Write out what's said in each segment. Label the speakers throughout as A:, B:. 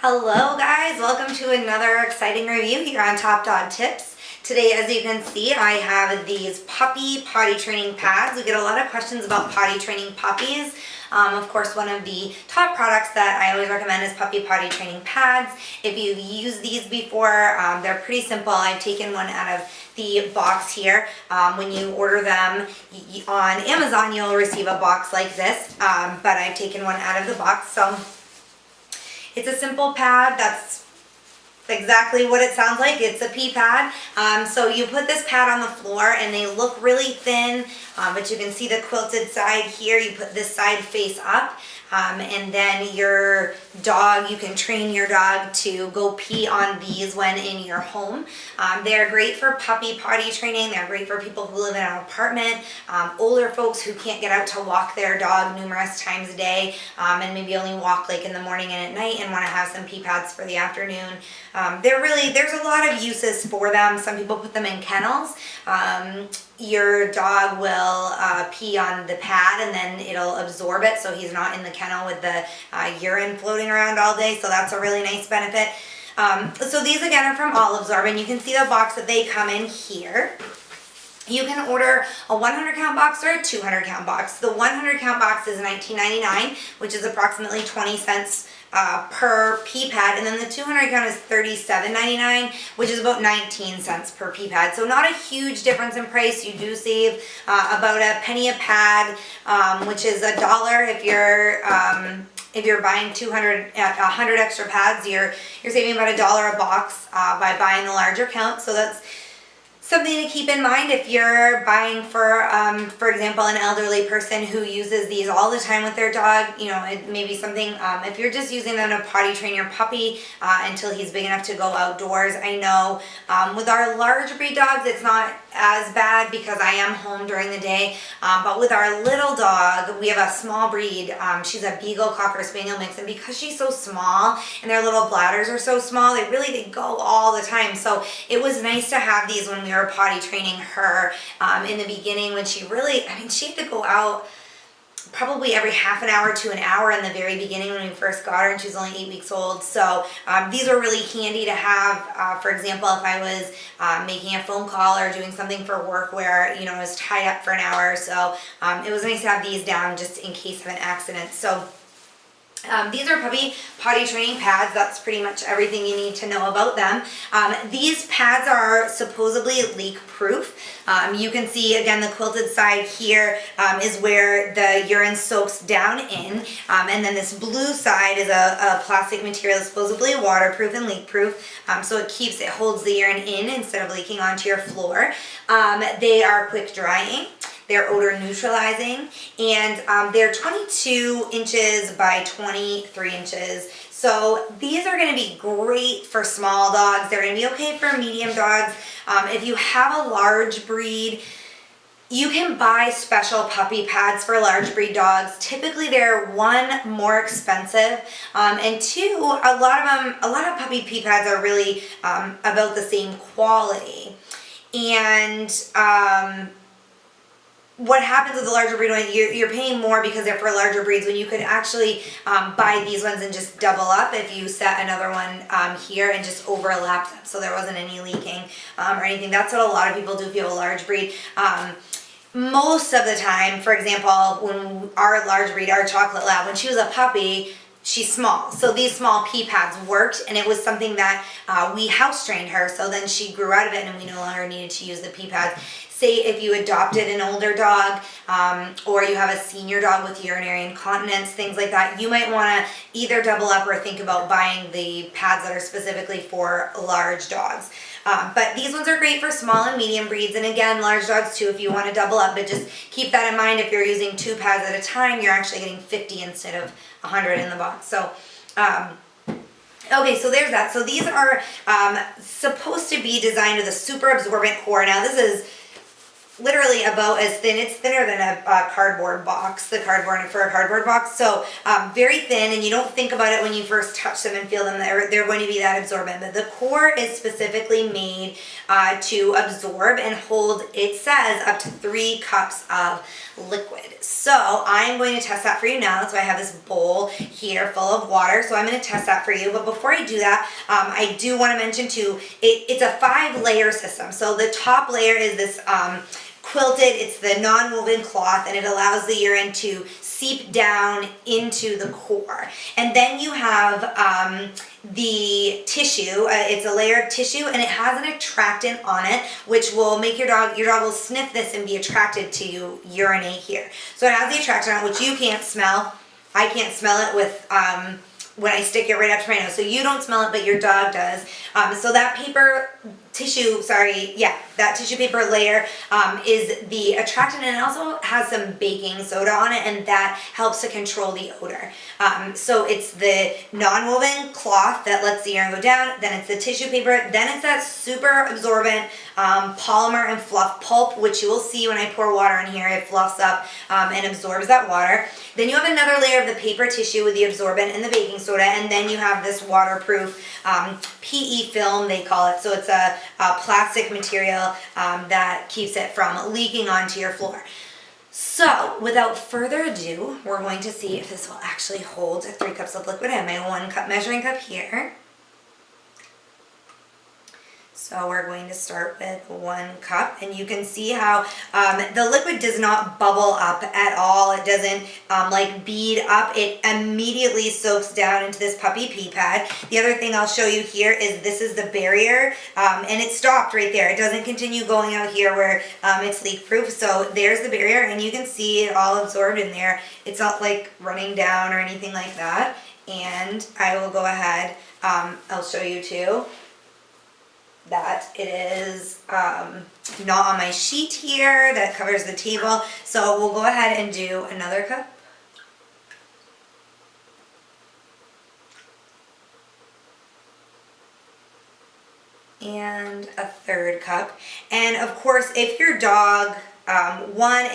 A: Hello guys, welcome to another exciting review here on Top Dog Tips. Today, as you can see, I have these puppy potty training pads. We get a lot of questions about potty training puppies. Of course, one of the top products that I always recommend is puppy potty training pads. If you've used these before, they're pretty simple. I've taken one out of the box here. When you order them on Amazon, you'll receive a box like this, but I've taken one out of the box. So it's a simple pad. That's exactly what it sounds like. It's a pee pad. So you put this pad on the floor and they look really thin, but you can see the quilted side here. You put this side face up. And then your dog, you can train your dog to go pee on these when in your home. They're great for puppy potty training. They're great for people who live in an apartment, older folks who can't get out to walk their dog numerous times a day, and maybe only walk like in the morning and at night and want to have some pee pads for the afternoon. There's a lot of uses for them. Some people put them in kennels. Your dog will pee on the pad and then it'll absorb it, so he's not in the kennel with the urine floating around all day, so that's a really nice benefit. So these again are from Olive Zorb, and you can see the box that they come in here. You can order a 100 count box or a 200 count box. The 100 count box is $19.99, which is approximately 20 cents per pee pad, and then the 200 count is $37.99, which is about 19 cents per pee pad. So not a huge difference in price. You do save about a penny a pad, which is $1 if you're buying 100 extra pads. You're saving about $1 a box by buying the larger count. So that's something to keep in mind if you're buying for example, an elderly person who uses these all the time with their dog. You know, it may be something, if you're just using them to potty train your puppy until he's big enough to go outdoors. I know with our large breed dogs, it's not as bad because I am home during the day, but with our little dog, we have a small breed. She's a Beagle Cocker Spaniel mix, and because she's so small and their little bladders are so small, they go all the time. So it was nice to have these when we were potty training her in the beginning, when she had to go out probably every half an hour to an hour in the very beginning when we first got her, and she was only 8 weeks old. So these are really handy to have. For example, if I was making a phone call or doing something for work where, I was tied up for an hour or so, it was nice to have these down just in case of an accident. So these are puppy potty training pads. That's pretty much everything you need to know about them. These pads are supposedly leak proof. You can see again the quilted side here is where the urine soaks down in, and then this blue side is a plastic material, supposedly waterproof and leak proof, so it holds the urine in instead of leaking onto your floor. They are quick drying. They're odor neutralizing, and they're 22 inches by 23 inches. So these are going to be great for small dogs. They're going to be okay for medium dogs. If you have a large breed, you can buy special puppy pads for large breed dogs. Typically they're one, more expensive, and two, a lot of puppy pee pads are really about the same quality. And what happens with the larger breed one, you're paying more because they're for larger breeds, when you could actually buy these ones and just double up if you set another one here and just overlap them so there wasn't any leaking or anything. That's what a lot of people do if you have a large breed. Most of the time, for example, when our large breed, our chocolate lab, when she was a puppy, she's small. So these small pee pads worked, and it was something that we house trained her, so then she grew out of it and we no longer needed to use the pee pads. Say if you adopted an older dog or you have a senior dog with urinary incontinence, things like that, you might want to either double up or think about buying the pads that are specifically for large dogs. But these ones are great for small and medium breeds, and again, large dogs too if you want to double up, but just keep that in mind. If you're using 2 pads at a time, you're actually getting 50 instead of 100 in the box. So okay, so there's that. So these are supposed to be designed with a super absorbent core. Now this is literally about as thin. It's thinner than a cardboard box, the cardboard for a cardboard box. So very thin, and you don't think about it when you first touch them and feel them. They're going to be that absorbent. But the core is specifically made to absorb and hold, it says, up to 3 cups of liquid. So I'm going to test that for you now. So I have this bowl here full of water. So I'm going to test that for you. But before I do that, I do want to mention too, it's a 5-layer system. So the top layer is this quilted, it's the non-woven cloth, and it allows the urine to seep down into the core. And then you have the tissue. It's a layer of tissue, and it has an attractant on it, which will make your dog will sniff this and be attracted to urinate here. So it has the attractant on it, which you can't smell. I can't smell it with when I stick it right up to my nose. So you don't smell it, but your dog does. So that that tissue paper layer is the attractant, and it also has some baking soda on it, and that helps to control the odor. So it's the non-woven cloth that lets the urine go down, then it's the tissue paper, then it's that super absorbent polymer and fluff pulp, which you will see when I pour water in here. It fluffs up and absorbs that water. Then you have another layer of the paper tissue with the absorbent and the baking soda, and then you have this waterproof PE film, they call it. So it's a plastic material that keeps it from leaking onto your floor. So without further ado, we're going to see if this will actually hold 3 cups of liquid. I have my 1 cup measuring cup here. So we're going to start with 1 cup, and you can see how the liquid does not bubble up at all. It doesn't like bead up. It immediately soaks down into this puppy pee pad. The other thing I'll show you here is this is the barrier, and it stopped right there. It doesn't continue going out here where it's leak proof. So there's the barrier, and you can see it all absorbed in there. It's not like running down or anything like that. And I will go ahead, I'll show you too that it is not on my sheet here that covers the table. So we'll go ahead and do another cup. And a 3rd cup. And of course, if your dog,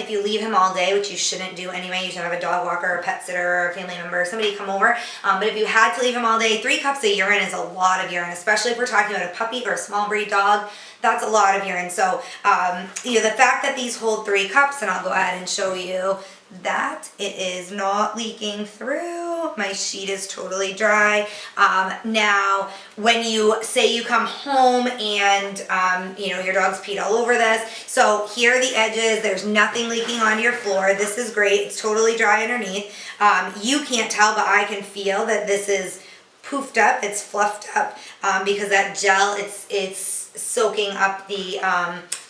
A: if you leave him all day, which you shouldn't do anyway, you should have a dog walker, or a pet sitter, or a family member, somebody come over. But if you had to leave him all day, 3 cups of urine is a lot of urine, especially if we're talking about a puppy or a small breed dog. That's a lot of urine. So, the fact that these hold 3 cups, and I'll go ahead and show you that it is not leaking through. My sheet is totally dry. Now, when you say you come home and, your dog's peed all over this, so here are the edges. There's nothing leaking onto your floor. This is great. It's totally dry underneath. You can't tell, but I can feel that this is poofed up. It's fluffed up because that gel, it's soaking up the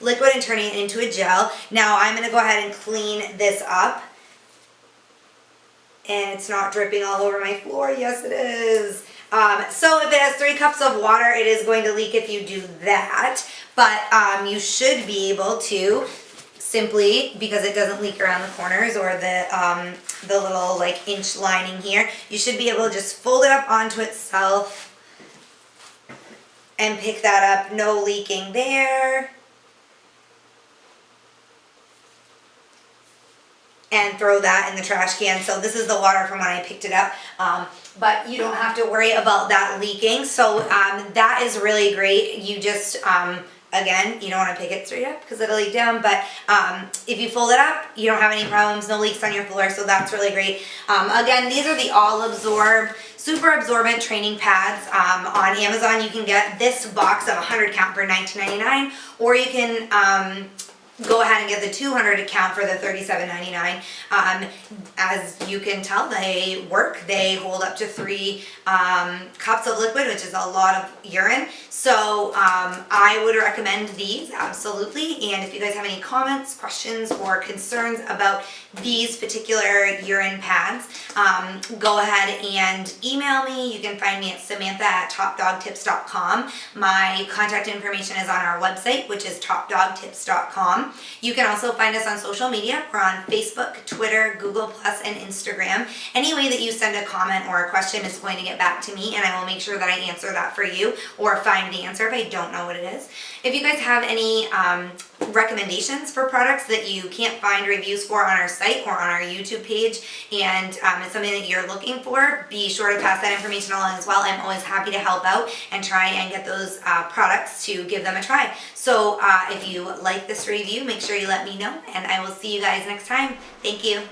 A: liquid and turning it into a gel. Now I'm going to go ahead and clean this up. And it's not dripping all over my floor. Yes, it is. So if it has 3 cups of water, it is going to leak if you do that. But you should be able to simply, because it doesn't leak around the corners or the little like inch lining here, you should be able to just fold it up onto itself and pick that up. No leaking there. And throw that in the trash can. So this is the water from when I picked it up. But you don't have to worry about that leaking. So that is really great. You just, again, you don't want to pick it straight up because it'll leak down. But if you fold it up, you don't have any problems, no leaks on your floor. So that's really great. Again, these are the All Absorb super absorbent training pads. On Amazon, you can get this box of 100 count for $19.99, or you can go ahead and get the 200 count for the $37.99. As you can tell, they work. They hold up to 3 cups of liquid, which is a lot of urine. So I would recommend these, absolutely. And if you guys have any comments, questions, or concerns about these particular urine pads, go ahead and email me. You can find me at Samantha@topdogtips.com. My contact information is on our website, which is topdogtips.com. pottytraining.com. You can also find us on social media. We're on Facebook, Twitter, Google+, and Instagram. Any way that you send a comment or a question is going to get back to me, and I will make sure that I answer that for you or find the answer if I don't know what it is. If you guys have any recommendations for products that you can't find reviews for on our site or on our YouTube page, and it's something that you're looking for, be sure to pass that information along as well. I'm always happy to help out and try and get those products to give them a try. So if you like this review, make sure you let me know, and I will see you guys next time. Thank you.